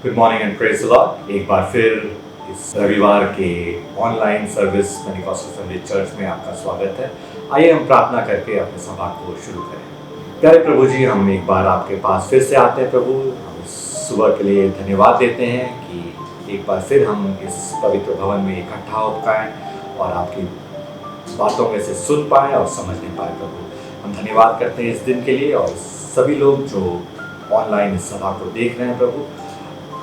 Good morning and praise the Lord. एक बार फिर इस रविवार के online service Pentecostal family church में आपका स्वागत है। आइए हम प्रार्थना करके अपने सभा को शुरू करें। प्यारे प्रभु जी, हम एक बार आपके पास फिर से आते हैं प्रभु। हम इस सुबह के लिए धन्यवाद देते हैं कि एक बार फिर हम इस पवित्र भवन में इकट्ठा हो पाएँ और आपकी बातों में से सुन पाएँ और समझने पाएँ प्रभु। हम धन्यवाद करते हैं इस दिन के लिए और सभी लोग जो ऑनलाइन इस सभा को देख रहे हैं प्रभु,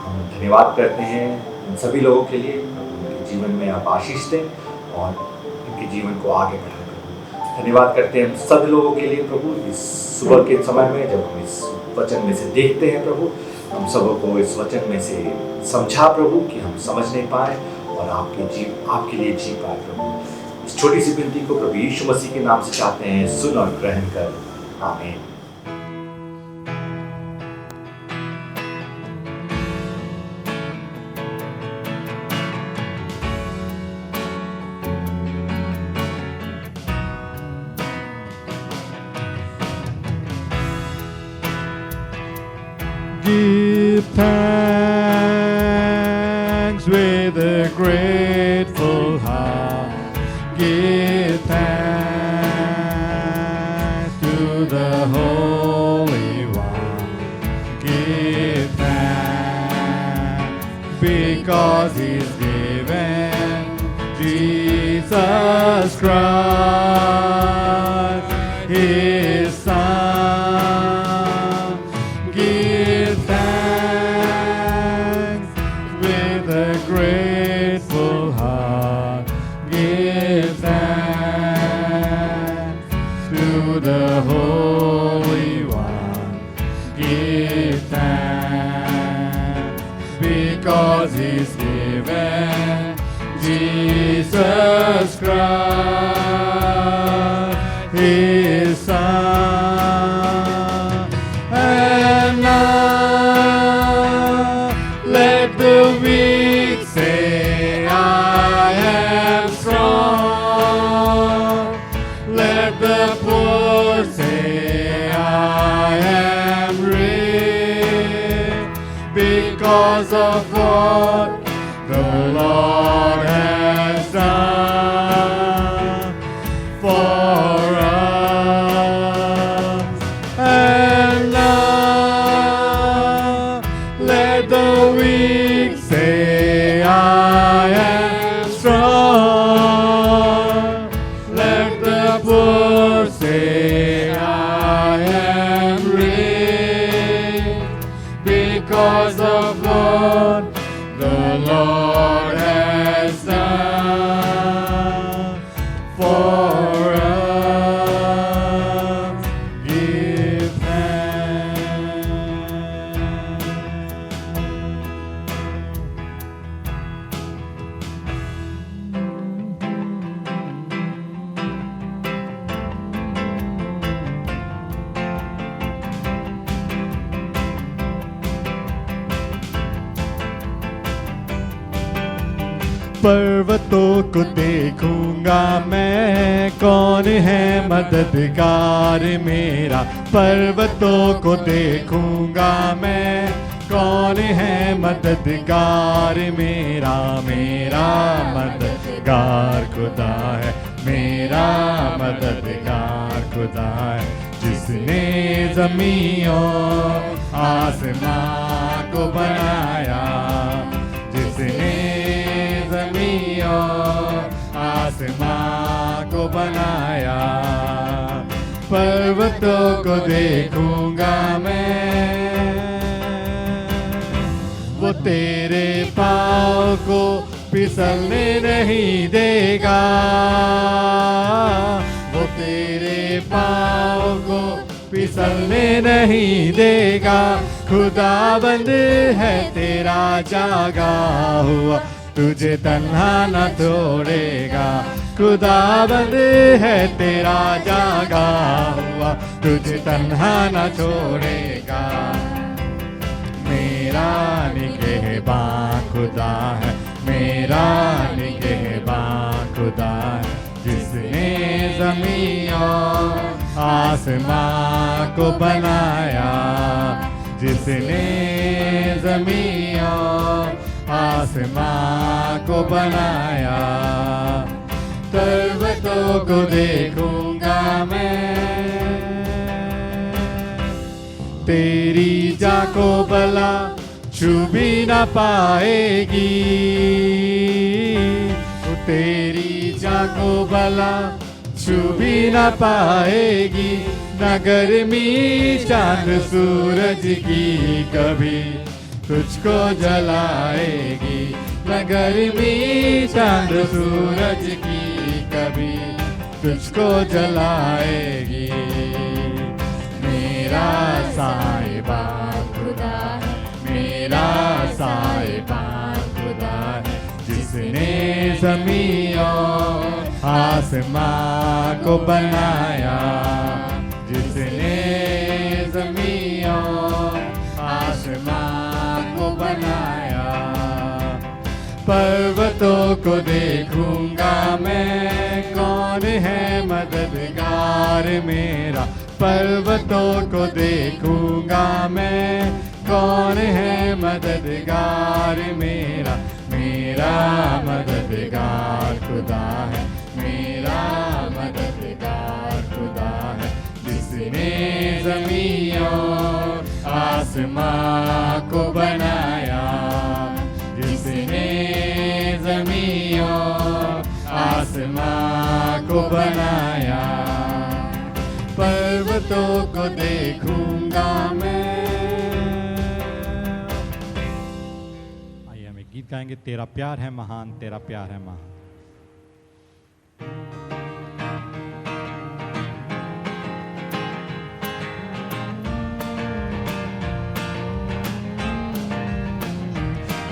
हम धन्यवाद करते हैं इन सभी लोगों के लिए। उनके जीवन में आप आशीष दें और उनके जीवन को आगे बढ़ाएं प्रभु। धन्यवाद करते हैं हम सभी लोगों के लिए प्रभु। इस सुबह के समय में जब हम इस वचन में से देखते हैं प्रभु, हम सबको इस वचन में से समझा प्रभु कि हम समझ नहीं पाए और आपके लिए जी पाए प्रभु। इस छोटी सी विनती को प्रभु यीशु मसीह के नाम से चाहते हैं, सुन और ग्रहण कर। आमीन। Give thanks with a grateful heart. Give thanks to the Holy One. Give thanks because He's given Jesus Christ, His Son. Give thanks with a grateful heart. Give thanks to the Holy One. Give thanks because He's given Jesus Christ, His Son. And now let the weak say, I am strong. Let the poor say, I am rich, because of what the Lord has done for us. And now let the weak say, I am strong. Let the poor say, I am rich, because of what the Lord has done for us. Give thanks. पर्वतों को देखूंगा मैं, कौन है मददगार मेरा। पर्वतों को देखूंगा मैं, कौन है मददगार मेरा। मेरा मददगार खुदा है, मेरा मददगार खुदा है, जिसने ज़मीन और आसमां को बनाया। जिसने ज़मीन और आसमां को बनाया। पर्वतों को देखूंगा मैं, वो तेरे पाँव को फिसलने नहीं देगा। वो तेरे पाँव को फिसलने नहीं देगा। खुदाबंद है तेरा जागा हुआ, तुझे तन्हा न छोड़ेगा। खुदाबंद है तेरा जागा हुआ, तुझे तन्हा न छोड़ेगा। मेरा निगहबान खुदा है, मेरा निगहबान खुदा है, जिसने ज़मीन और आसमां को बनाया। जिसने ज़मीं और आसमां को बनाया। पर्वतों को देखूंगा मैं, तेरी जा को भला छू भी न पाएगी। तेरी जा को भला छू भी न पाएगी। न गर्मी चांद सूरज की कभी तुझको जलाएगी। न गर्मी चांद सूरज की कभी तुझको जलाएगी। मेरा साहिबा खुदा है, मेरा साहिबा खुदा है, जिसने ज़मीं और आसमां को बनाया। जिसने ज़मीं और आसमां को बनाया। पर्वतों को देखूंगा मैं, कौन है मददगार मेरा। पर्वतों को देखूंगा मैं, कौन है मददगार मेरा। मेरा मददगार खुदा है, मेरा मददगार खुदा है, जिसने ज़मीं और आसमां को बनाया। जिसने ज़मीं और आसमां को बनाया। पर्वतों को देखूंगा मैं। आइए हम एक गीत गाएंगे, तेरा प्यार है महान, तेरा प्यार है महान।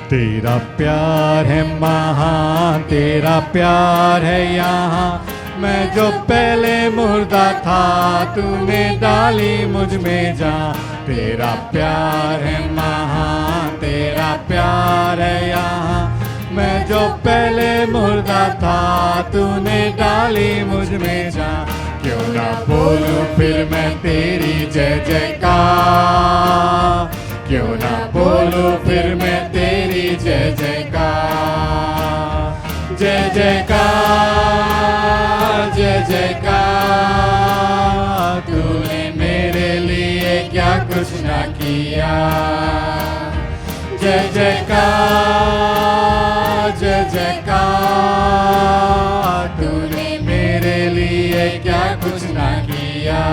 तेरा प्यार है महान, तेरा प्यार है यहाँ। मैं जो पहले मुर्दा था, तूने डाली मुझ में जान। तेरा प्यार है महान, तेरा प्यार है यहाँ। मैं जो पहले मुर्दा था, तूने डाली मुझ में जान। क्यों ना बोलूं फिर मैं तेरी जय जयकार। क्यों ना बोलूं फिर मैं तेरी जय जयकार। जय जयकार, जय जयकार। तूने मेरे लिए क्या कुछ ना किया। जय जयकार, जय जयकार। तूने मेरे लिए क्या कुछ ना किया।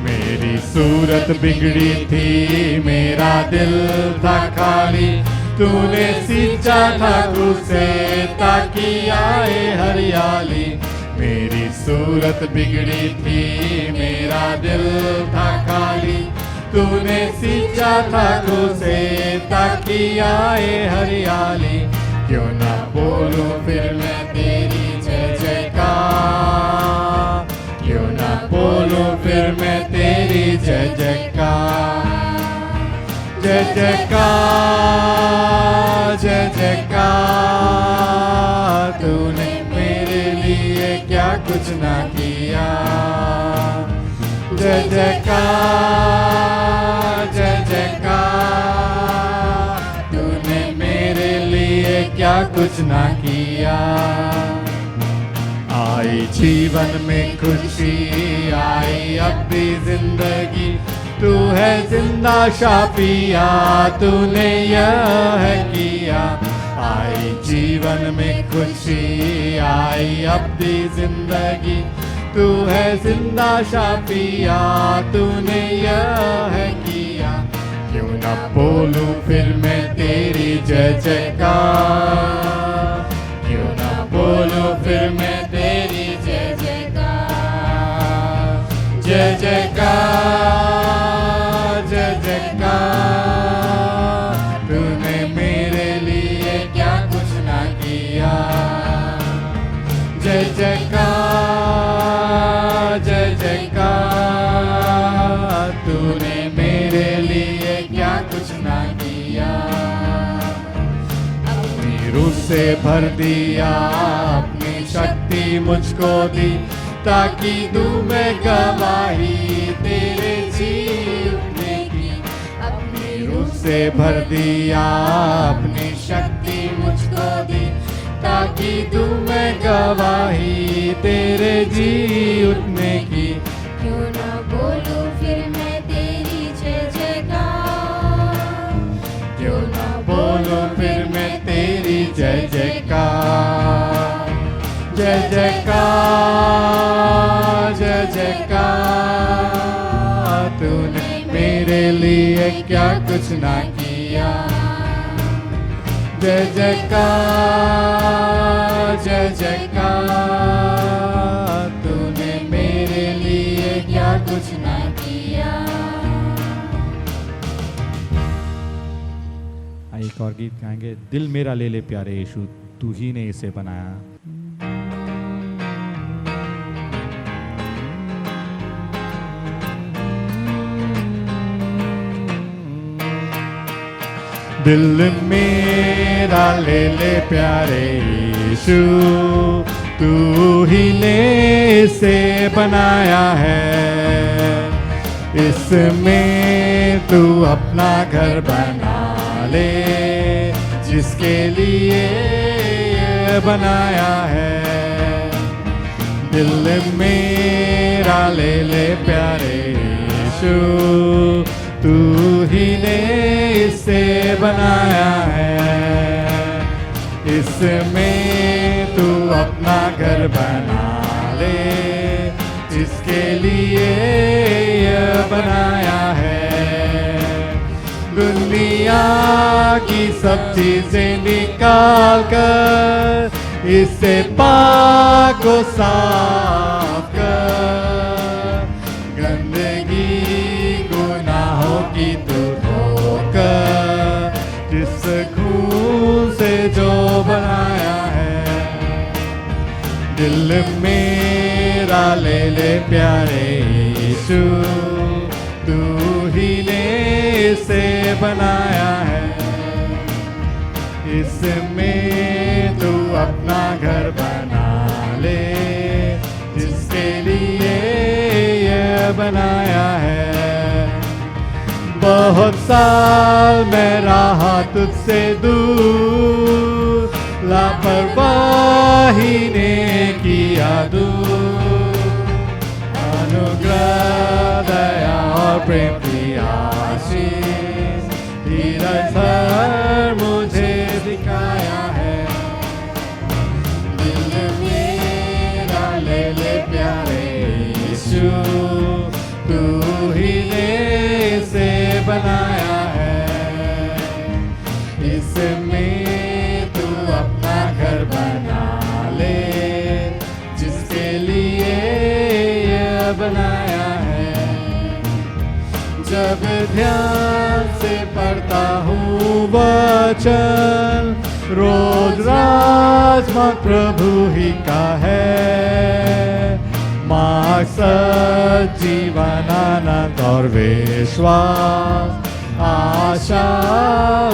मेरी सूरत बिगड़ी थी, मेरा दिल था खाली। तूने सींचा था उसे ताकि आए हरियाली। मेरी सूरत बिगड़ी थी, मेरा दिल था खाली। तूने सींचा था उसे ताकि आए हरियाली। क्यों ना बोलूं फिर मैं तेरी जय जयकार। क्यों ना बोलूं फिर मैं तेरी जय जयकार। जय जयकार, जय जयकार। तूने मेरे लिए क्या कुछ ना किया। जय जयकार, जय जयकार। तूने मेरे लिए क्या कुछ ना किया। आई जीवन में खुशी, आई अब भी जिंदगी। तू है जिंदा शाफिया, तूने यह है किया। आई जीवन में खुशी, आई अब भी जिंदगी। तू है जिंदा शाफिया, तूने यह है किया। क्यों ना बोलूं फिर मैं तेरी जय जयकार। क्यों ना बोलूं फिर मैं तेरी जय जयकार। जय जयकार, जय जयकार। तूने मेरे लिए क्या कुछ ना किया। जय जयकार, जय जयकार। तूने मेरे लिए क्या कुछ ना किया। अपनी रूह से भर दिया, अपनी शक्ति मुझको दी, ताकि दूं मैं गवाही तेरे जीने की। से भर दिया, अपनी शक्ति मुझको दी, ताकि तू मैं गवाही तेरे जी उठने की। क्यों ना बोलूं फिर मैं तेरी जय जयकार, क्यों ना बोलूं फिर मैं तेरी जय जयकार। जय जयकार, जय जयकार, तूने मेरे लिए क्या कुछ ना किया। जय जयकार, जय जयकार, तूने मेरे लिए क्या कुछ ना किया। एक और गीत गाएंगे, दिल मेरा ले ले प्यारे यीशु, तू ही ने इसे बनाया। दिल मेरा ले ले प्यारे यीशु, तू ही ने इसे बनाया है। इसमें तू अपना घर बना ले, जिसके लिए ये बनाया है। दिल मेरा ले ले प्यारे यीशु, तू ही ने इसे बनाया है। इसमें तू अपना घर बना ले, जिसके लिए ये बनाया है। दुनिया की सब चीजें निकाल कर इसे पाक को साफ कर, गंदगी गुनाहों की तू धोकर, जिस खून से जो बनाया है। दिल मेरा ले ले प्यारे यीशु, तू ही ने इसे बनाया है। इसमें तू अपना घर बना ले, जिसके लिए ये बनाया है। बहुत साल मैं रहा तुझसे दूर, लापरवाही ने किया दूर। अनुग्रह दया और प्रेम की आशीष धीरज भर मुझे दिखाया है। दिल मेरा ले ले प्यारे यीशु, तू ही ने इसे बनाया है। इसमें तू अपना घर बना ले, जिसके लिए ये बनाया है। जब ध्यान से पढ़ता हूँ वचन, रोज राजमा प्रभु ही का है। मकसद जीवन आनंद और विश्वास, आशा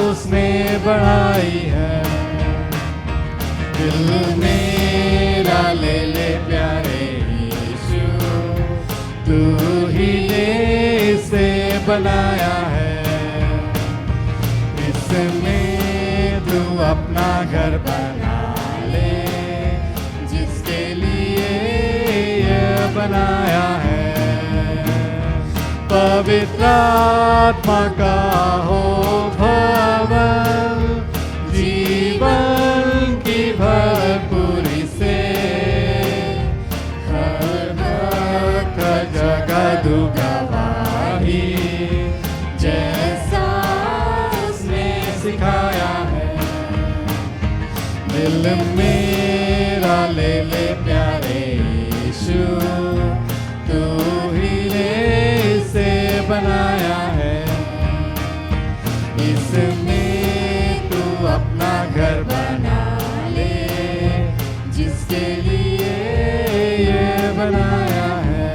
उसने बढ़ाई है। दिल मेरा ले ले प्यारे यीशु, तू ही ने इसे बनाया है। इसमें तू अपना घर बना ले, जिसके लिए ये बनाया है। पवित्र आत्मा का हो भवन, जीवन की भरपूरी से, हर वक्त जगह दू गवाही, जैसा उसने सिखाया है। दिल मेरा ले ले प्यारे यीशु, तू ही ने इसे बनाया है। इसमें तू अपना घर बना ले, जिसके लिए ये बनाया है।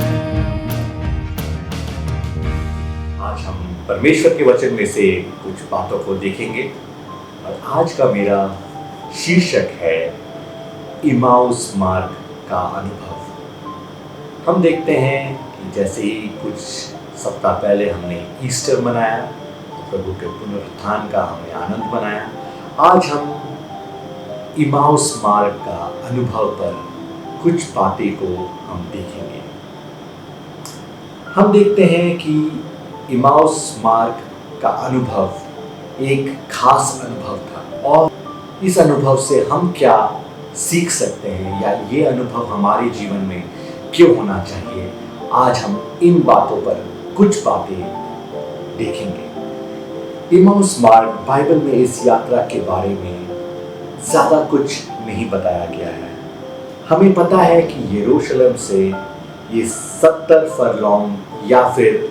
आज हम परमेश्वर के वचन में से कुछ बातों को देखेंगे और आज का मेरा शीर्षक है इमाउस मार्ग का अनुभव। हम देखते हैं कि जैसे ही कुछ सप्ताह पहले हमने ईस्टर मनाया, प्रभु के पुनरुत्थान का हमने आनंद मनाया। आज हम इमाउस मार्ग का अनुभव पर कुछ बातें को हम देखेंगे। हम देखते हैं कि इमाउस मार्ग का अनुभव एक खास अनुभव था और इस अनुभव से हम क्या सीख सकते हैं या ये अनुभव हमारे जीवन में क्यों होना चाहिए, आज हम इन बातों पर कुछ बातें देखेंगे। इमाउस मार्ग बाइबल में इस यात्रा के बारे में ज़्यादा कुछ नहीं बताया गया है। हमें पता है कि यरूशलेम से ये 70 फरलॉन्ग या फिर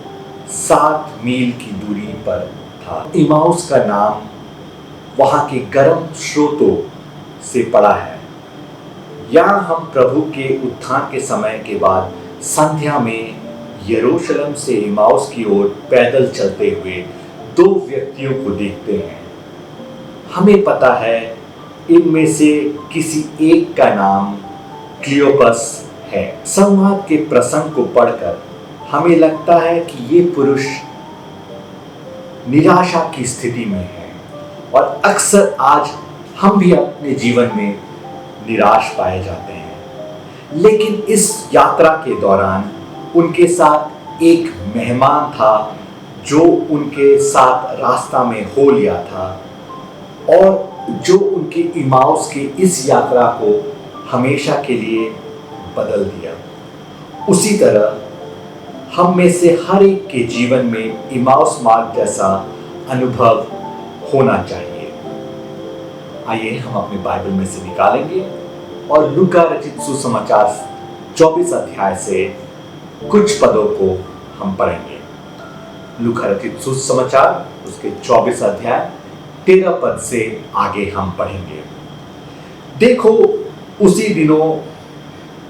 7 मील की दूरी पर था। इमाउस का नाम वहाँ के गर्म स्रोतों से पड़ा है। यहाँ हम प्रभु के उत्थान के समय के बाद संध्या में यरूशलेम से इमाउस की ओर पैदल चलते हुए 2 व्यक्तियों को देखते हैं। हमें पता है इनमें से किसी एक का नाम क्लियोपस है। संवाद के प्रसंग को पढ़कर हमें लगता है कि ये पुरुष निराशा की स्थिति में है और अक्सर आज हम भी अपने जीवन में निराश पाए जाते हैं। लेकिन इस यात्रा के दौरान उनके साथ एक मेहमान था जो उनके साथ रास्ता में हो लिया था और जो उनके इमाउस की इस यात्रा को हमेशा के लिए बदल दिया। उसी तरह हम में से हर एक के जीवन में इमाउस मार्ग जैसा अनुभव होना चाहिए। आइए हम अपने बाइबल में से निकालेंगे और लूका रचित सुसमाचार 24 अध्याय से कुछ पदों को हम पढ़ेंगे। लूका रचित सुसमाचार उसके 24 अध्याय 13 पद से आगे हम पढ़ेंगे। देखो, उसी दिनों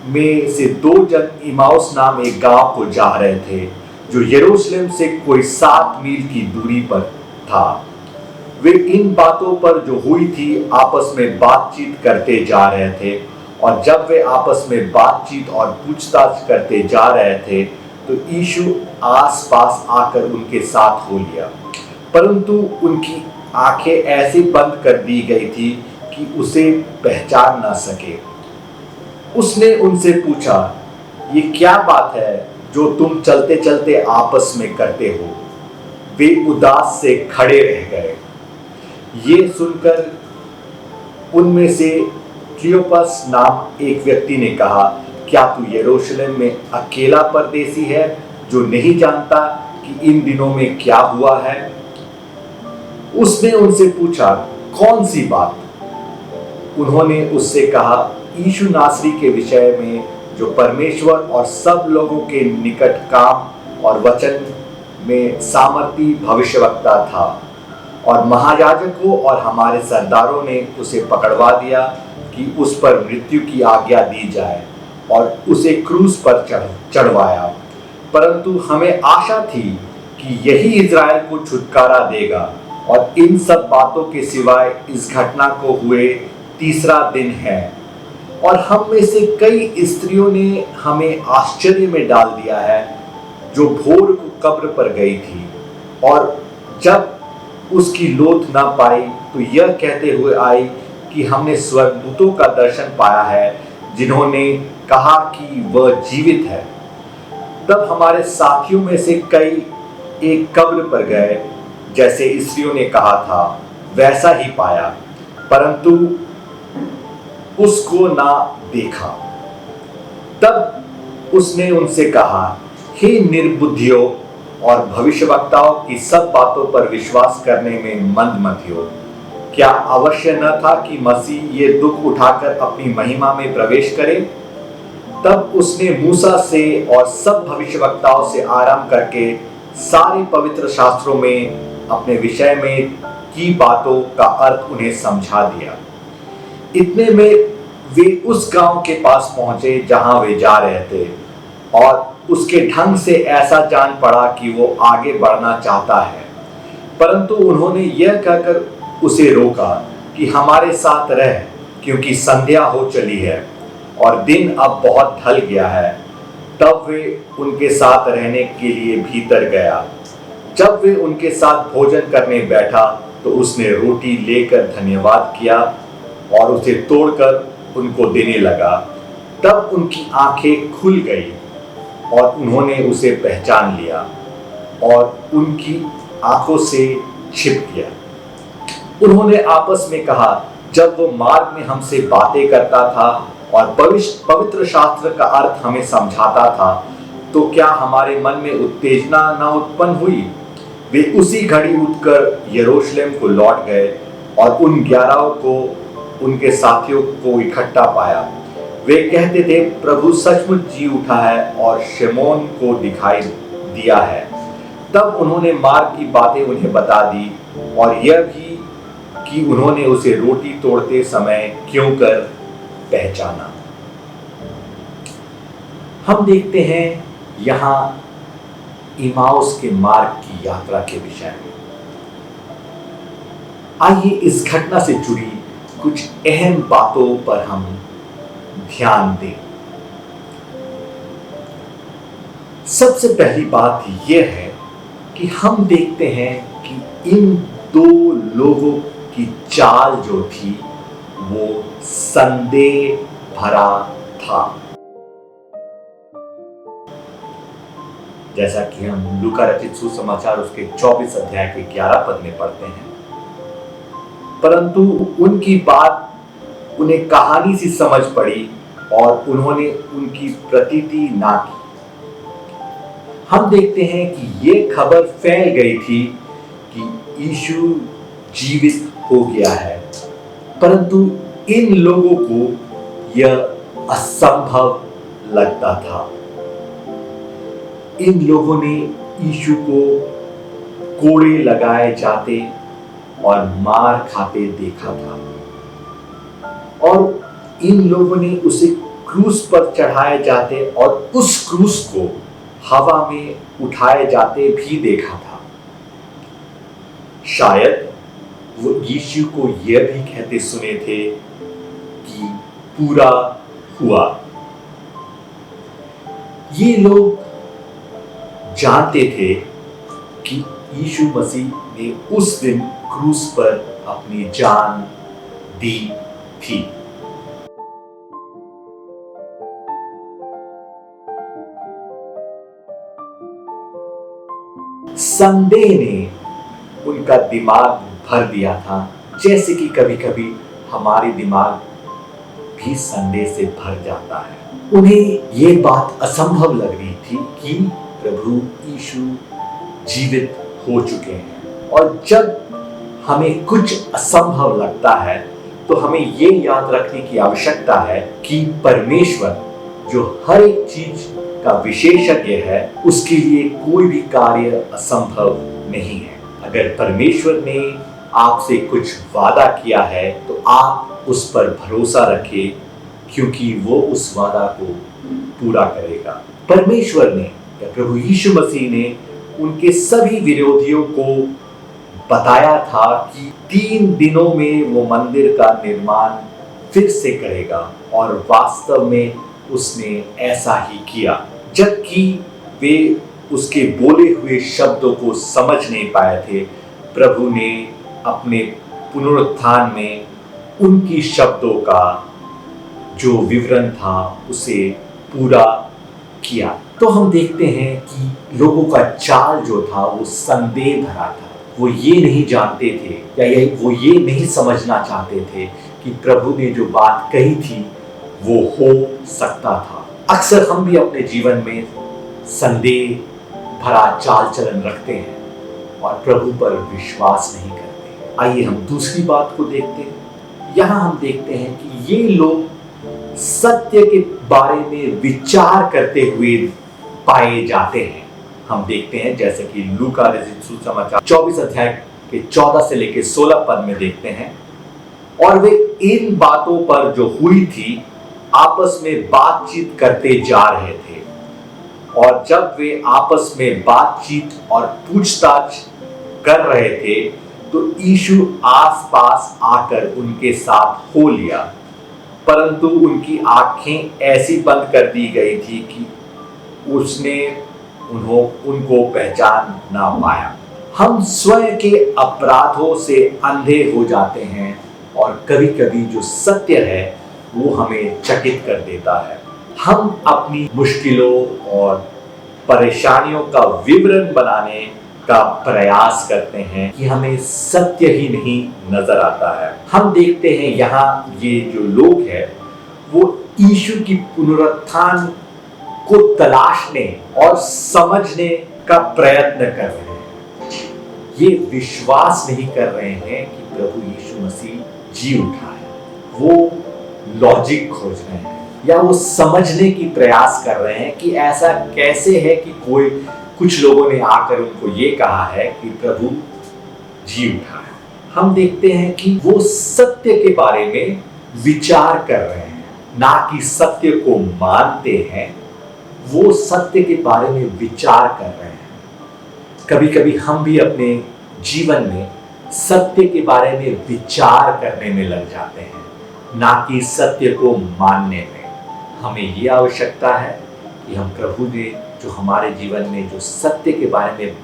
में से 2 जन इमाउस नाम एक गांव को जा रहे थे जो यरूशलेम से कोई 7 मील की दूरी पर था। वे इन बातों पर जो हुई थी आपस में बातचीत करते जा रहे थे और जब वे आपस में बातचीत और पूछताछ करते जा रहे थे तो यीशु आसपास आकर उनके साथ हो लिया, परंतु उनकी आंखें ऐसे बंद कर दी गई थी कि उसे पहचान न सके। उसने उनसे पूछा, ये क्या बात है जो तुम चलते चलते आपस में करते हो? वे उदास से खड़े रह गए। ये सुनकर उनमें से क्लियोपस नाम एक व्यक्ति ने कहा, क्या तू यरूशलेम में अकेला परदेसी है जो नहीं जानता कि इन दिनों में क्या हुआ है? उसने उनसे पूछा, कौन सी बात? उन्होंने उससे कहा, यीशु नासरी के विषय में जो परमेश्वर और सब लोगों के निकट काम और वचन में सामर्थी भविष्यवक्ता था और महायाजकों और हमारे सरदारों ने उसे पकड़वा दिया कि उस पर मृत्यु की आज्ञा दी जाए और उसे क्रूस पर चढ़वाया। परंतु हमें आशा थी कि यही इज़राइल को छुटकारा देगा और इन सब बातों के सिवाय इस घटना को हुए 3रा दिन है और हम में से कई स्त्रियों ने हमें आश्चर्य में डाल दिया है जो भोर को कब्र पर गई थी और जब उसकी लोथ ना पाई तो यह कहते हुए आई कि हमने स्वर्गदूतों का दर्शन पाया है जिन्होंने कहा कि वह जीवित है। तब हमारे साथियों में से कई एक कब्र पर गए, जैसे स्त्रियों ने कहा था वैसा ही पाया, परंतु उसको ना देखा। तब उसने उनसे कहा, हे निर्बुद्धियों और भविष्यवक्ताओं की सब बातों पर विश्वास करने में मंद मत हो। क्या अवश्य न था कि मसीह ये दुख उठाकर अपनी महिमा में प्रवेश करे? तब उसने मूसा से और सब भविष्यवक्ताओं से आरंभ करके सारे पवित्र शास्त्रों में अपने विषय में की बातों का अर्थ उन्हें समझा दिया। इतने में वे उस गांव के पास पहुंचे जहां वे जा रहे थे और उसके ढंग से ऐसा जान पड़ा कि वो आगे बढ़ना चाहता है, परंतु उन्होंने यह कहकर उसे रोका कि हमारे साथ रह, क्योंकि संध्या हो चली है और दिन अब बहुत ढल गया है। तब वे उनके साथ रहने के लिए भीतर गया। जब वे उनके साथ भोजन करने बैठा तो उसने रोटी लेकर धन्यवाद किया और उसे तोड़कर उनको देने लगा। तब उनकी आंखें खुल गई और उन्होंने उसे पहचान लिया और उनकी आंखों से छिप गया। उन्होंने आपस में कहा, जब वो मार्ग में हमसे बातें करता था और पवित्र शास्त्र का अर्थ हमें समझाता था, तो क्या हमारे मन में उत्तेजना न उत्पन्न हुई? वे उसी घड़ी उठकर यरूशलेम को लौट गए और उन 11 को उनके साथियों को इकट्ठा पाया। वे कहते थे, प्रभु सचमुच जी उठा है और शमौन को दिखाई दिया है। तब उन्होंने मार्ग की बातें उन्हें बता दी और यह भी कि उन्होंने उसे रोटी तोड़ते समय क्यों कर पहचाना। हम देखते हैं यहां इमाउस के मार्ग की यात्रा के विषय में। आइए इस घटना से जुड़ी कुछ अहम बातों पर हम ध्यान दें। सबसे पहली बात यह है कि हम देखते हैं कि इन दो लोगों की चाल जो थी वो संदेह भरा था। जैसा कि हम लूका रचित सुसमाचार उसके 24 अध्याय के 11 पद में पढ़ते हैं, परंतु उनकी बात उन्हें कहानी सी समझ पड़ी और उन्होंने उनकी प्रतीति ना की। हम देखते हैं कि ये खबर फैल गई थी कि यीशु जीवित हो गया है, परंतु इन लोगों को यह असंभव लगता था। इन लोगों ने यीशु को कोड़े लगाए जाते और मार खाते देखा था और इन लोगों ने उसे क्रूस पर चढ़ाए जाते और उस क्रूस को हवा में उठाए जाते भी देखा था। शायद वो यीशु को यह भी कहते सुने थे कि पूरा हुआ। ये लोग जानते थे कि यीशु मसीह ने उस दिन क्रूस पर अपनी जान दी थी। संदेह ने उनका दिमाग भर दिया था, जैसे कि कभी कभी हमारे दिमाग भी संदेह से भर जाता है। उन्हें यह बात असंभव लग रही थी कि प्रभु यीशु जीवित हो चुके हैं। और जब हमें कुछ असंभव लगता है तो हमें ये याद रखने की आवश्यकता है कि परमेश्वर जो हर एक चीज का विशेषज्ञ है, उसके लिए कोई भी कार्य असंभव नहीं है। अगर परमेश्वर ने आपसे कुछ वादा किया है तो आप उस पर भरोसा रखें, क्योंकि वो उस वादा को पूरा करेगा। परमेश्वर ने या प्रभु यीशु मसीह ने उनके सभी विरोधियों को बताया था कि 3 दिनों में वो मंदिर का निर्माण फिर से करेगा और वास्तव में उसने ऐसा ही किया। जबकि वे उसके बोले हुए शब्दों को समझ नहीं पाए थे, प्रभु ने अपने पुनरुत्थान में उनकी शब्दों का जो विवरण था उसे पूरा किया। तो हम देखते हैं कि लोगों का चाल जो था वो संदेह भरा था। वो ये नहीं जानते थे या वो ये नहीं समझना चाहते थे कि प्रभु ने जो बात कही थी वो हो सकता था। अक्सर हम भी अपने जीवन में संदेह भरा चाल चलन रखते हैं और प्रभु पर विश्वास नहीं करते। आइए हम दूसरी बात को देखते हैं। यहाँ हम देखते हैं कि ये लोग सत्य के बारे में विचार करते हुए पाए जाते हैं। हम देखते हैं जैसे कि लूका रचित सुसमाचार 24 अध्याय के 14 से लेकर 16 पद में देखते हैं, और वे इन बातों पर जो हुई थी आपस में बातचीत करते जा रहे थे। और जब वे आपस में बातचीत और पूछताछ कर रहे थे तो यीशु आसपास आकर उनके साथ हो लिया, परंतु उनकी आंखें ऐसी बंद कर दी गई थी कि उसने उनको पहचान ना पाया। हम स्वयं के अपराधों से अंधे हो जाते हैं और कभी कभी जो सत्य है वो हमें चकित कर देता है। हम अपनी मुश्किलों और परेशानियों का विवरण बनाने का प्रयास करते हैं कि हमें सत्य ही नहीं नजर आता है। हम देखते हैं यहाँ ये जो लोग हैं वो यीशु की पुनरुत्थान को तलाशने और समझने का प्रयत्न कर रहे हैं। ये विश्वास नहीं कर रहे हैं कि प्रभु यीशु मसीह जी उठा है। वो लॉजिक खोज रहे हैं या वो समझने की प्रयास कर रहे हैं कि ऐसा कैसे है कि कुछ लोगों ने आकर उनको ये कहा है कि प्रभु जी उठा है। हम देखते हैं कि वो सत्य के बारे में विचार कर रहे हैं, ना कि सत्य को मानते हैं। वो सत्य के बारे में विचार कर रहे हैं। कभी कभी हम भी अपने जीवन में सत्य के बारे में विचार करने में लग जाते हैं, ना कि सत्य को मानने में। हमें ये आवश्यकता है कि हम प्रभु ने जो हमारे जीवन में जो सत्य के बारे में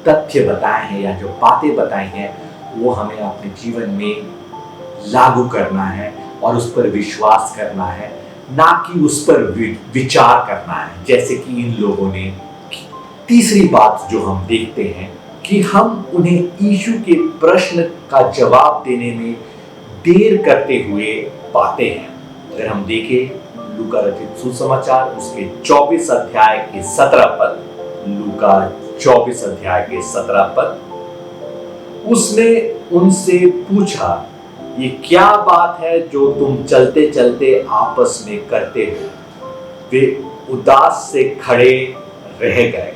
तथ्य बताए हैं या जो बातें बताई हैं वो हमें अपने जीवन में लागू करना है और उस पर विश्वास करना है, ना कि उस पर विचार करना है। जैसे कि इन लोगों ने तीसरी बात जो हम देखते हैं कि हम उन्हें यीशु के प्रश्न का जवाब देने में देर करते हुए पाते हैं। अगर हम देखें लूका रचित सुसमाचार उसके 24 अध्याय के 17 पद, लूका 24 अध्याय के 17 पद, उसने उनसे पूछा, ये क्या बात है जो तुम चलते चलते आपस में करते हो? वे उदास से खड़े रह गए।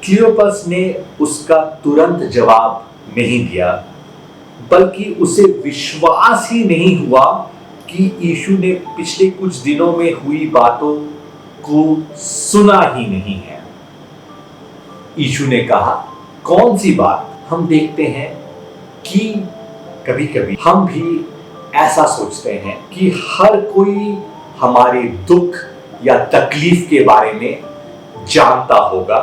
क्लियोपस ने उसका तुरंत जवाब नहीं दिया, बल्कि उसे विश्वास ही नहीं हुआ कि यीशु ने पिछले कुछ दिनों में हुई बातों को सुना ही नहीं है। यीशु ने कहा, कौन सी बात? हम देखते हैं कि कभी कभी हम भी ऐसा सोचते हैं कि हर कोई हमारे दुख या तकलीफ के बारे में जानता होगा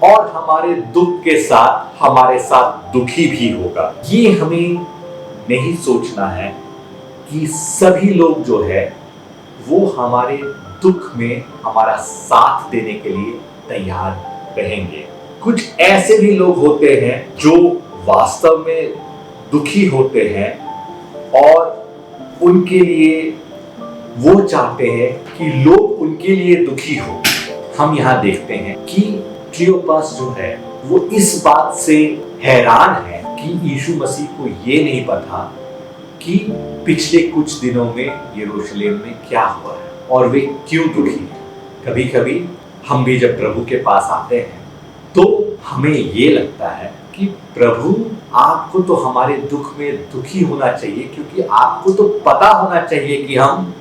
और हमारे दुख के साथ हमारे साथ दुखी भी होगा। ये हमें नहीं सोचना है कि सभी लोग जो है वो हमारे दुख में हमारा साथ देने के लिए तैयार रहेंगे। कुछ ऐसे भी लोग होते हैं जो वास्तव में दुखी होते हैं और उनके लिए वो चाहते हैं कि लोग उनके लिए दुखी हो। हम यहाँ देखते हैं कि क्लियोपास जो है वो इस बात से हैरान है कि यीशु मसीह को ये नहीं पता कि पिछले कुछ दिनों में यरूशलेम में क्या हुआ है और वे क्यों दुखी हैं। कभी कभी हम भी जब प्रभु के पास आते हैं तो हमें ये लगता है कि प्रभु आपको तो हमारे दुख में दुखी होना चाहिए, क्योंकि आपको तो पता होना चाहिए कि हम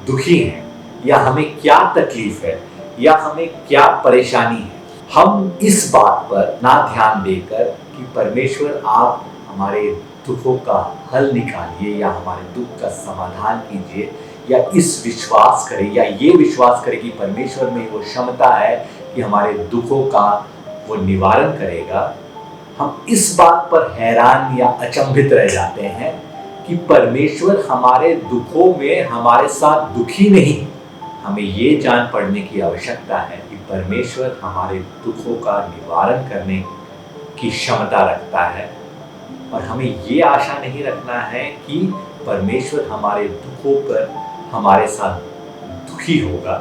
दुखी हैं या हमें क्या तकलीफ है या हमें क्या परेशानी है। हम इस बात पर ना ध्यान देकर कि परमेश्वर आप हमारे दुखों का हल निकालिए या हमारे दुख का समाधान कीजिए, या इस विश्वास करें या ये विश्वास करें कि परमेश्वर में वो क्षमता है कि हमारे दुखों का वो निवारण करेगा। हम इस बात पर हैरान या अचंभित रह जाते हैं कि परमेश्वर हमारे दुखों में हमारे साथ दुखी नहीं। हमें ये जान पड़ने की आवश्यकता है कि परमेश्वर हमारे दुखों का निवारण करने की क्षमता रखता है, और हमें ये आशा नहीं रखना है कि परमेश्वर हमारे दुखों पर हमारे साथ दुखी होगा,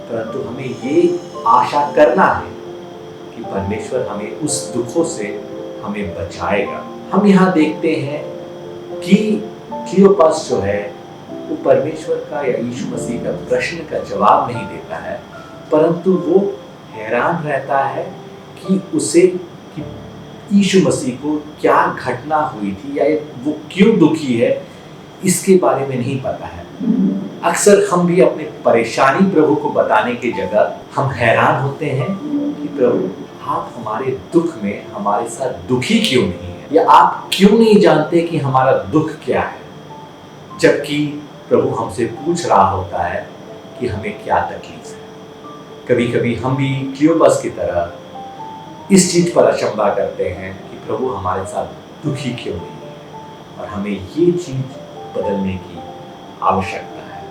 परंतु हमें ये आशा करना है कि परमेश्वर हमें उस दुखों से हमें बचाएगा। हम यहाँ देखते हैं कि क्लियोपास जो है वो परमेश्वर का या यीशु मसीह का प्रश्न का जवाब नहीं देता है, परंतु वो हैरान रहता है कि उसे कि यीशु मसीह को क्या घटना हुई थी या वो क्यों दुखी है इसके बारे में नहीं पता है। अक्सर हम भी अपने परेशानी प्रभु को बताने की जगह हम हैरान होते हैं कि प्रभु आप हमारे दुख में हमारे साथ दुखी क्यों नहीं है, या आप क्यों नहीं जानते कि हमारा दुख क्या है, जबकि प्रभु हमसे पूछ रहा होता है कि हमें क्या तकलीफ है। कभी कभी हम भी क्लियोपास की तरह इस चीज पर अचंभा करते हैं कि प्रभु हमारे साथ दुखी क्यों नहीं है, और हमें ये चीज बदलने की आवश्यकता है।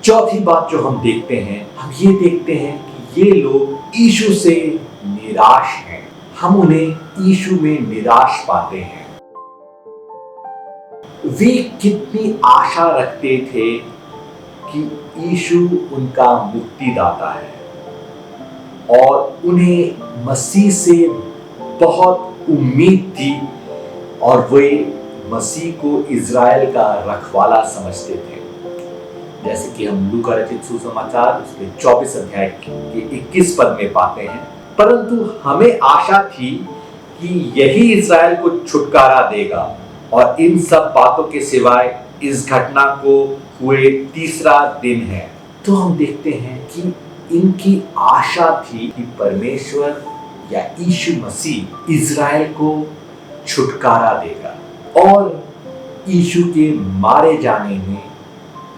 चौथी बात जो हम देखते हैं, हम ये देखते हैं कि ये लोग यीशु से निराश हैं। हम उन्हें यीशु में निराश पाते हैं। वे कितनी आशा रखते थे कि यीशु उनका मुक्तिदाता है, और उन्हें मसीह से बहुत उम्मीद थी, और वे मसीह को इज़राइल का रखवाला समझते थे। जैसे कि हम लूका रचित सुसमाचार उसके 24 अध्याय के 21 पद में पाते हैं, परंतु हमें आशा थी कि यही इज़राइल को छुटकारा देगा, और इन सब बातों के सिवाय इस घटना को हुए तीसरा दिन है। तो हम देखते हैं कि इनकी आशा थी कि परमेश्वर या यीशु मसीह इज़राइल को छुटकारा देगा, और यीशु के मारे जाने में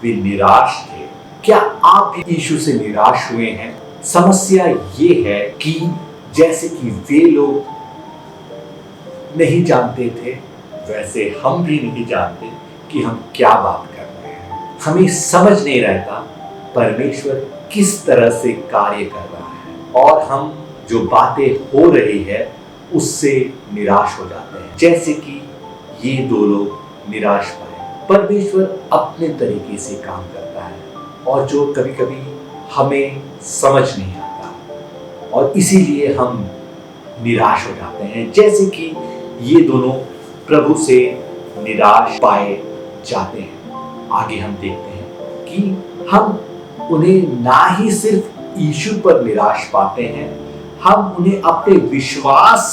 वे निराश थे। क्या आप भी यीशु से निराश हुए हैं? समस्या ये है कि जैसे कि वे लोग नहीं जानते थे, वैसे हम भी नहीं जानते कि हम क्या बात कर रहे हैं। हमें समझ नहीं रहता परमेश्वर किस तरह से कार्य कर रहा है, और हम जो बातें हो रही है उससे निराश हो जाते हैं, जैसे कि ये दो लोग निराश पाए। परमेश्वर अपने तरीके से काम करता है, और जो कभी कभी हमें समझ नहीं आता, और इसीलिए हम निराश हो जाते हैं, जैसे कि ये दोनों प्रभु से निराश पाए जाते हैं। आगे हम देखते हैं कि हम उन्हें ना ही सिर्फ यीशु पर निराश पाते हैं, हम उन्हें अपने विश्वास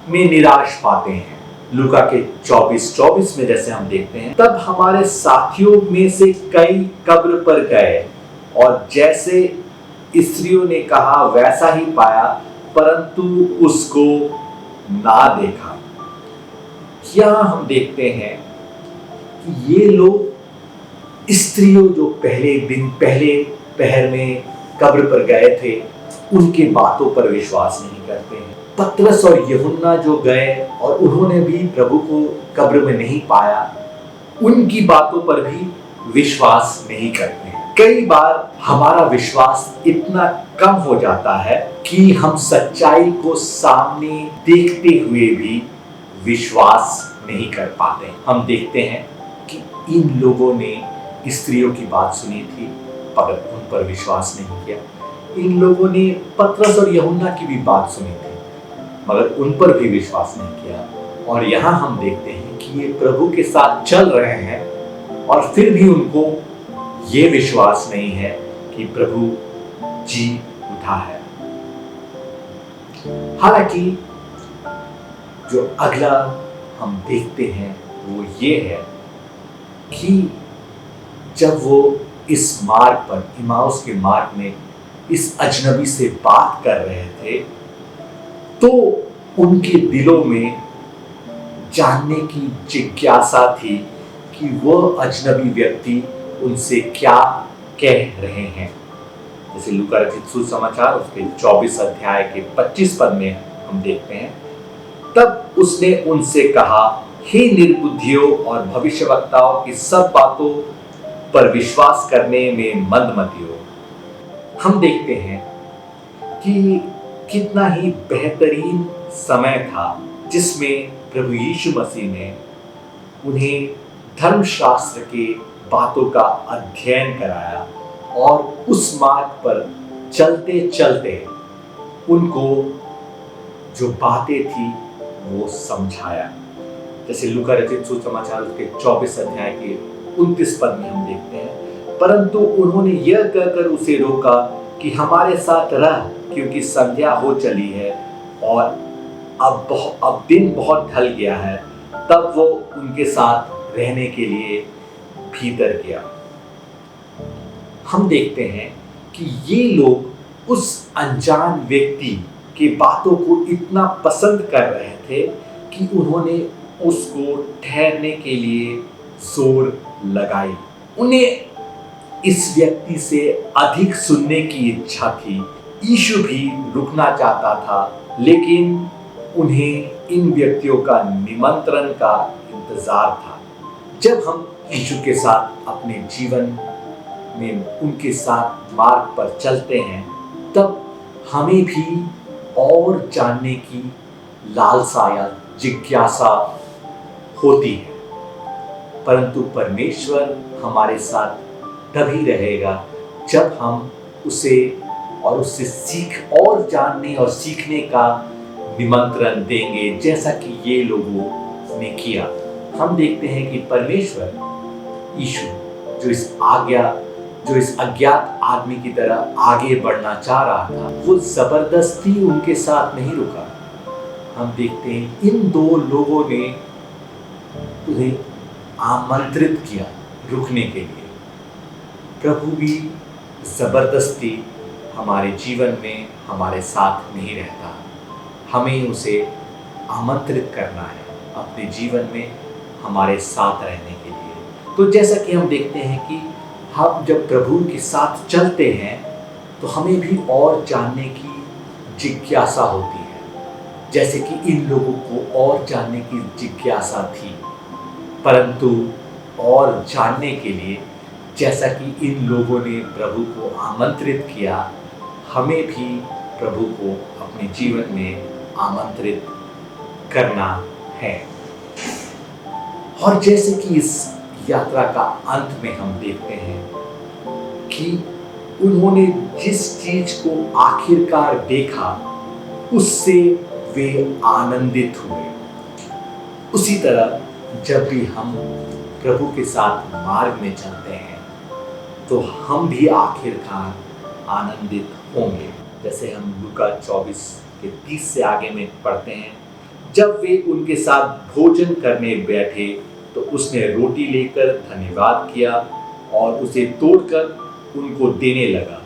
में निराश पाते हैं। लूका के 24:24 में जैसे हम देखते हैं, तब हमारे साथियों में से कई कब्र पर गए, और जैसे स्त्रियों ने कहा वैसा ही पाया, परंतु उसको ना देखा। यहाँ हम देखते हैं कि ये लोग स्त्रियों जो पहले पहर में कब्र पर गए थे, उनके बातों पर विश्वास नहीं करते हैं। पतरस और यूहन्ना जो गए और उन्होंने भी प्रभु को कब्र में नहीं पाया, उनकी बातों पर भी विश्वास नहीं करते हैं। कई बार हमारा विश्वास इतना कम हो जाता है कि हम सच्चाई को सामने देखते हुए भी विश्वास नहीं कर पाते। हम देखते हैं कि इन लोगों ने स्त्रियों की बात सुनी थी, पर उन पर विश्वास नहीं किया। इन लोगों ने पतरस और यूहन्ना की भी बात सुनी थी, मगर उन पर भी विश्वास नहीं किया। और यहाँ हम देखते हैं कि ये प्रभु के साथ चल रहे हैं, और फिर भी उनको ये विश्वास नहीं है कि प्रभु जी उठा है। हालांकि जो अगला हम देखते हैं वो ये है कि जब वो इस मार्ग पर, इमाउस के मार्ग में इस अजनबी से बात कर रहे थे, तो उनके दिलों में जानने की जिज्ञासा थी कि वह अजनबी व्यक्ति उनसे क्या कह रहे हैं। जैसे लूका रचित सुसमाचार उसके 24 अध्याय के 25 पद में हम देखते हैं, तब उसने उनसे कहा, हे निर्बुद्धियों और भविष्यवक्ताओं की सब बातों पर विश्वास करने में मंदमतियों। हम देखते हैं कि कितना ही बेहतरीन समय था जिसमें प्रभु यीशु मसीह ने उन्हें धर्मशास्त्र के बातों का अध्ययन कराया, और उस मार्ग पर चलते चलते उनको जो बातें थी वो समझाया। जैसे लूका रचित सुसमाचार उसके 24 अध्याय के 29 पद में हम देखते हैं, परंतु उन्होंने यह कहकर उसे रोका कि हमारे साथ रह, क्योंकि संध्या हो चली है और अब दिन बहुत ढल गया है। तब वो उनके साथ रहने के लिए भीतर गया। हम देखते हैं कि ये लोग उस अनजान व्यक्ति की बातों को इतना पसंद कर रहे थे कि उन्होंने उसको ठहरने के लिए जोर लगाई। उन्हें इस व्यक्ति से अधिक सुनने की इच्छा थी, यीशु भी रुकना चाहता था, लेकिन उन्हें इन व्यक्तियों का निमंत्रण का इंतजार था। जब हम यीशु के साथ अपने जीवन में उनके साथ मार्ग पर चलते हैं, तब हमें भी और जानने की लालसा या जिज्ञासा होती है। परंतु परमेश्वर हमारे साथ तभी रहेगा जब हम उसे और उससे सीख और जानने और सीखने का निमंत्रण देंगे, जैसा कि ये लोगों ने किया। हम देखते हैं कि परमेश्वर यीशु जो इस अज्ञात आदमी की तरह आगे बढ़ना चाह रहा था, वो जबरदस्ती उनके साथ नहीं रुका। हम देखते हैं इन दो लोगों ने उन्हें आमंत्रित किया रुकने के लिए। प्रभु भी जबरदस्ती हमारे जीवन में हमारे साथ नहीं रहता। हमें उसे आमंत्रित करना है अपने जीवन में हमारे साथ रहने के लिए। तो जैसा कि हम देखते हैं कि हम जब प्रभु के साथ चलते हैं तो हमें भी और जानने की जिज्ञासा होती है, जैसे कि इन लोगों को और जानने की जिज्ञासा थी। परंतु और जानने के लिए, जैसा कि इन लोगों ने प्रभु को आमंत्रित किया, हमें भी प्रभु को अपने जीवन में आमंत्रित करना है। और जैसे कि इस यात्रा का अंत में हम देखते हैं कि उन्होंने जिस चीज को आखिरकार देखा उससे वे आनंदित हुए। उसी तरह जब भी हम प्रभु के साथ मार्ग में चलते हैं तो हम भी आखिरकार आनंदित होंगे। जैसे हम लूका 24 के 30 से आगे में पढ़ते हैं, जब वे उनके साथ भोजन करने बैठे तो उसने रोटी लेकर धन्यवाद किया और उसे तोड़कर उनको देने लगा।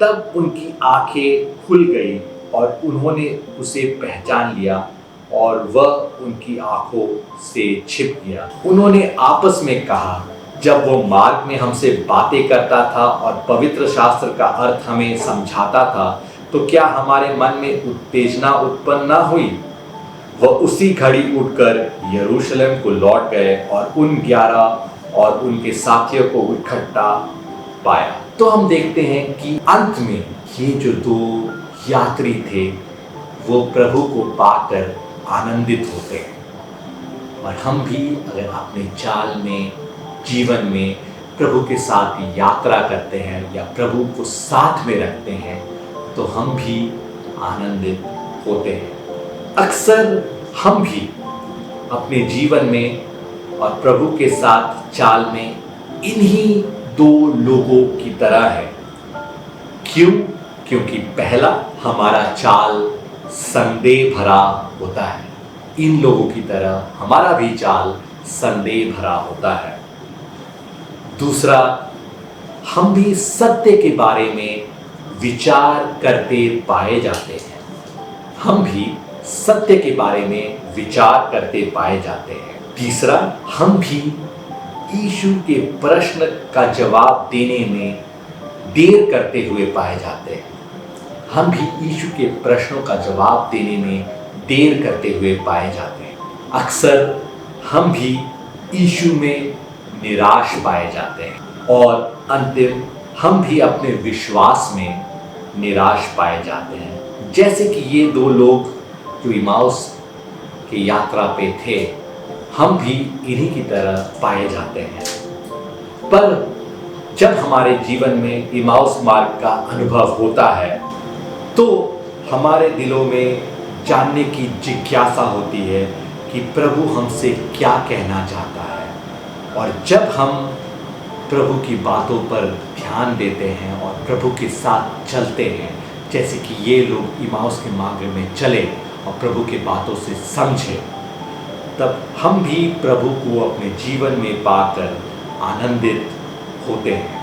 तब उनकी आंखें खुल गई और उन्होंने उसे पहचान लिया और वह उनकी आंखों से छिप गया। उन्होंने आपस में कहा, जब वो मार्ग में हमसे बातें करता था और पवित्र शास्त्र का अर्थ हमें समझाता था, तो क्या हमारे मन में उत्तेजना उत्पन्न न हुई? वह उसी घड़ी उठकर यरूशलेम को लौट गए और उन 11 और उनके साथियों को इकट्ठा पाया। तो हम देखते हैं कि अंत में ये जो दो यात्री थे वो प्रभु को पाकर आनंदित होते हैं। और हम भी अगर अपने चाल में, जीवन में प्रभु के साथ यात्रा करते हैं या प्रभु को साथ में रखते हैं तो हम भी आनंदित होते हैं। अक्सर हम भी अपने जीवन में और प्रभु के साथ चाल में इन्हीं दो लोगों की तरह है। क्यों? क्योंकि पहला, हमारा चाल संदेह भरा होता है। इन लोगों की तरह हमारा भी चाल संदेह भरा होता है। दूसरा, हम भी सत्य के बारे में विचार करते पाए जाते हैं। हम भी सत्य के बारे में विचार करते पाए जाते हैं। तीसरा, हम भी यीशु के प्रश्न का जवाब देने में देर करते हुए पाए जाते हैं। हम भी यीशु के प्रश्नों का जवाब देने में देर करते हुए पाए जाते हैं। अक्सर हम भी यीशु में निराश पाए जाते हैं। और अंतिम, हम भी अपने विश्वास में निराश पाए जाते हैं। जैसे कि ये दो लोग जो इमाउस की यात्रा पे थे, हम भी इन्हीं की तरह पाए जाते हैं। पर जब हमारे जीवन में इमाउस मार्ग का अनुभव होता है तो हमारे दिलों में जानने की जिज्ञासा होती है कि प्रभु हमसे क्या कहना चाहता है। और जब हम प्रभु की बातों पर ध्यान देते हैं और प्रभु के साथ चलते हैं, जैसे कि ये लोग इमाउस के मार्ग में चले और प्रभु की बातों से समझे, तब हम भी प्रभु को अपने जीवन में पाकर आनंदित होते हैं।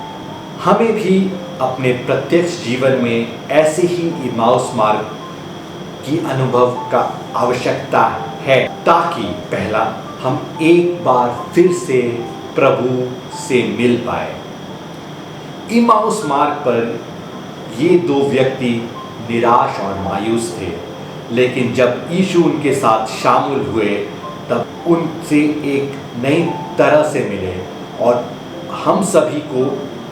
हमें भी अपने प्रत्यक्ष जीवन में ऐसे ही इमाउस मार्ग की अनुभव का आवश्यकता है, ताकि पहला, हम एक बार फिर से प्रभु से मिल पाए। इमाउस मार्ग पर ये दो व्यक्ति निराश और मायूस थे, लेकिन जब यीशु उनके साथ शामिल हुए तब उनसे एक नई तरह से मिले। और हम सभी को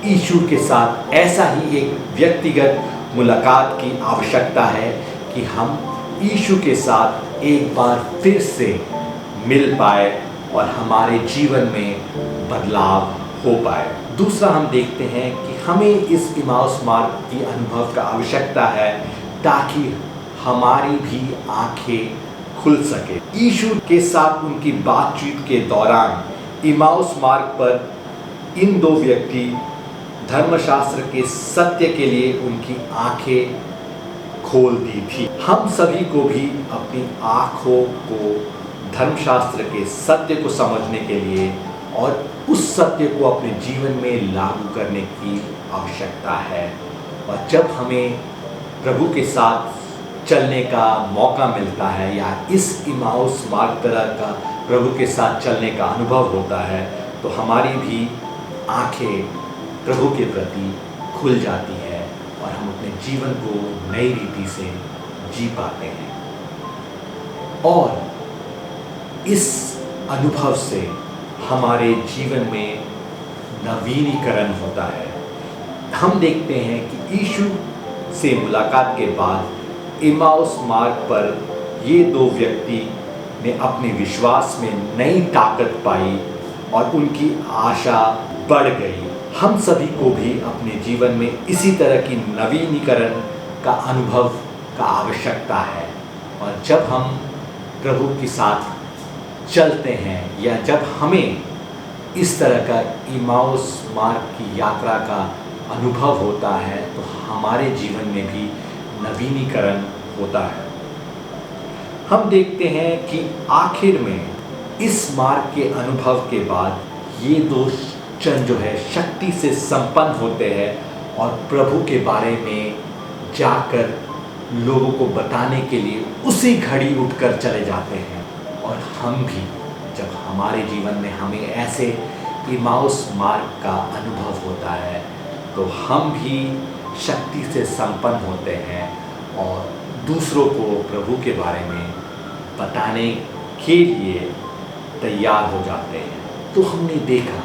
यीशु के साथ ऐसा ही एक व्यक्तिगत मुलाकात की आवश्यकता है कि हम यीशु के साथ एक बार फिर से मिल पाए और हमारे जीवन में बदलाव हो पाए। दूसरा हम देखते हैं कि हमें इस इमाउस मार्ग की अनुभव का आवश्यकता है ताकि हमारी भी आंखें खुल सके। यीशु के साथ उनकी बातचीत के दौरान इमाउस मार्ग पर इन दो व्यक्ति धर्मशास्त्र के सत्य के लिए उनकी आंखें खोल दी थी। हम सभी को भी अपनी आंखों को धर्मशास्त्र के सत्य को समझने के लिए और उस सत्य को अपने जीवन में लागू करने की आवश्यकता है। और जब हमें प्रभु के साथ चलने का मौका मिलता है या इस इमाउस मार्ग तरह का प्रभु के साथ चलने का अनुभव होता है तो हमारी भी आंखें प्रभु के प्रति खुल जाती है और हम अपने जीवन को नई रीति से जी पाते हैं। और इस अनुभव से हमारे जीवन में नवीनीकरण होता है। हम देखते हैं कि यीशु से मुलाकात के बाद इमाउस मार्ग पर ये दो व्यक्ति ने अपने विश्वास में नई ताकत पाई और उनकी आशा बढ़ गई। हम सभी को भी अपने जीवन में इसी तरह की नवीनीकरण का अनुभव का आवश्यकता है। और जब हम प्रभु के साथ चलते हैं या जब हमें इस तरह का इमाउस मार्ग की यात्रा का अनुभव होता है तो हमारे जीवन में भी नवीनीकरण होता है। हम देखते हैं कि आखिर में इस मार्ग के अनुभव के बाद ये दो जन जो है शक्ति से संपन्न होते हैं और प्रभु के बारे में जाकर लोगों को बताने के लिए उसी घड़ी उठकर चले जाते हैं। और हम भी जब हमारे जीवन में हमें ऐसे इमाउस मार्ग का अनुभव होता है तो हम भी शक्ति से संपन्न होते हैं और दूसरों को प्रभु के बारे में बताने के लिए तैयार हो जाते हैं। तो हमने देखा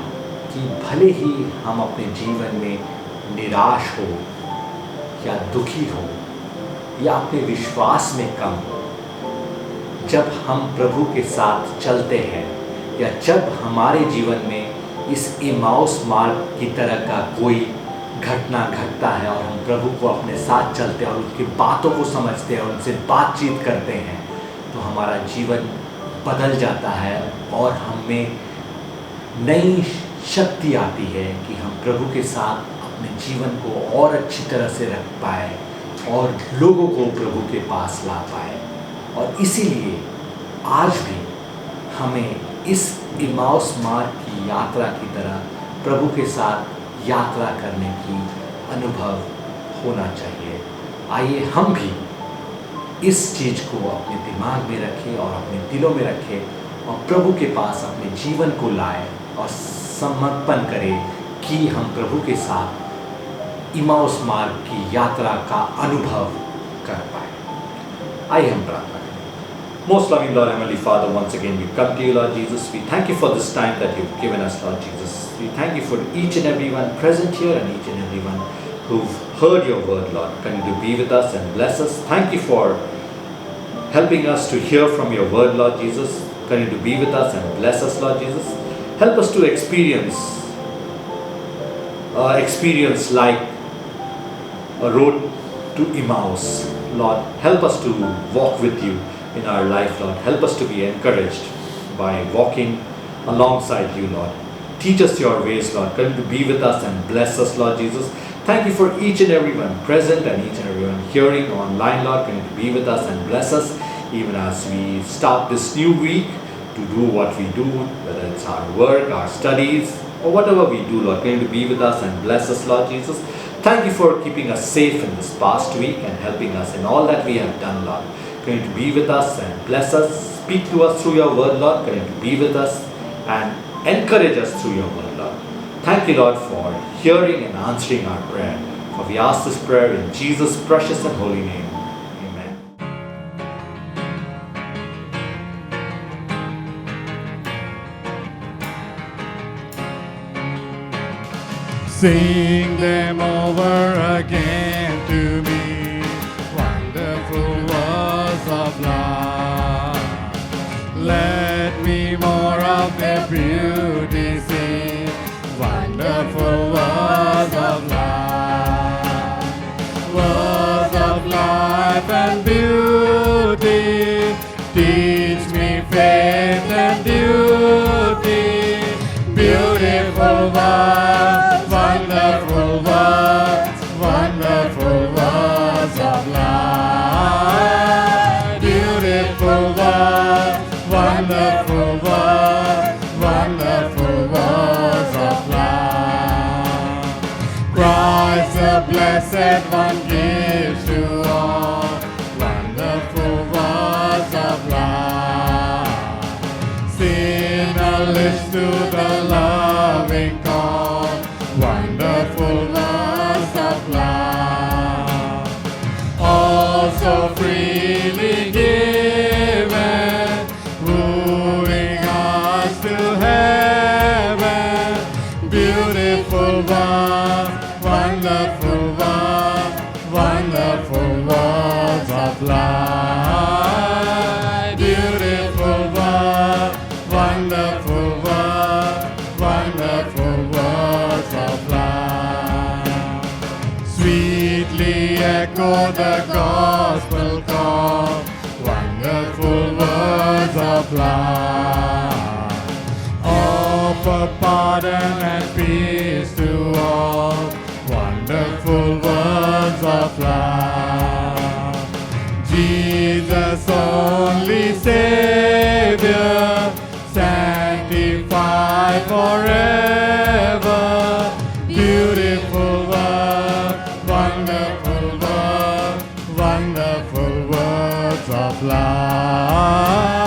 कि भले ही हम अपने जीवन में निराश हो या दुखी हो या अपने विश्वास में कम हो, जब हम प्रभु के साथ चलते हैं या जब हमारे जीवन में इस इमाउस मार्ग की तरह का कोई घटना घटता है और हम प्रभु को अपने साथ चलते हैं और उसकी बातों को समझते हैं और उनसे बातचीत करते हैं तो हमारा जीवन बदल जाता है और हमें नई शक्ति आती है कि हम प्रभु के साथ अपने जीवन को और अच्छी तरह से रख पाए और लोगों को प्रभु के पास ला पाए। और इसीलिए आज भी हमें इस इमाउस मार्ग की यात्रा की तरह प्रभु के साथ यात्रा करने की अनुभव होना चाहिए। आइए हम भी इस चीज़ को अपने दिमाग में रखें और अपने दिलों में रखें और प्रभु के पास अपने जीवन को लाएं और समर्पण करें कि हम प्रभु के साथ इमाउस मार्ग की यात्रा का अनुभव कर पाए। आइए हम प्रार्थना करें। Most loving Lord, Heavenly Father, once again we come to you, Lord Jesus. We thank you for this time that you've given us, Lord Jesus. We thank you for each and everyone present here and each and everyone who've heard your word, Lord. Continue to be with us and bless us. Thank you for helping us to hear from your word, Lord Jesus. Continue to be with us and bless us, Lord Jesus. Help us to experience like a road to Emmaus, Lord. Help us to walk with you in our life, Lord. Help us to be encouraged by walking alongside you, Lord. Teach us your ways, Lord. Come to be with us and bless us, Lord Jesus. Thank you for each and everyone present and each and everyone hearing online, Lord. Come to be with us and bless us even as we start this new week to do what we do, whether it's our work, our studies, or whatever we do, Lord. Come to be with us and bless us, Lord Jesus. Thank you for keeping us safe in this past week and helping us in all that we have done, Lord. Going to be with us and bless us. Speak to us through your word, Lord. Going to be with us and encourage us through your word, Lord. Thank you, Lord, for hearing and answering our prayer. For we ask this prayer in Jesus' precious and holy name. Amen. Sing them over again to me, wonderful words of love. Let me more of their beauty see, wonderful words of love. Words of life and beauty, teach me faith and duty, beautiful words, wonderful words, wonderful words of life. Beautiful words, wonderful words, wonderful words of life. Christ the Blessed One gives to all, wonderful words of life. Sinner listen to the loving call, wonderful words of love. Also freely given, wooing us to heaven. Beautiful words, wonderful words, wonderful words of life. Beautiful words, wonderful words, wonderful words of life. Sweetly echo the gospel call, wonderful words of life. Offer pardon and peace to all, wonderful words of love. Jesus only Savior, sanctify forever. Beautiful word, wonderful word, wonderful words of love.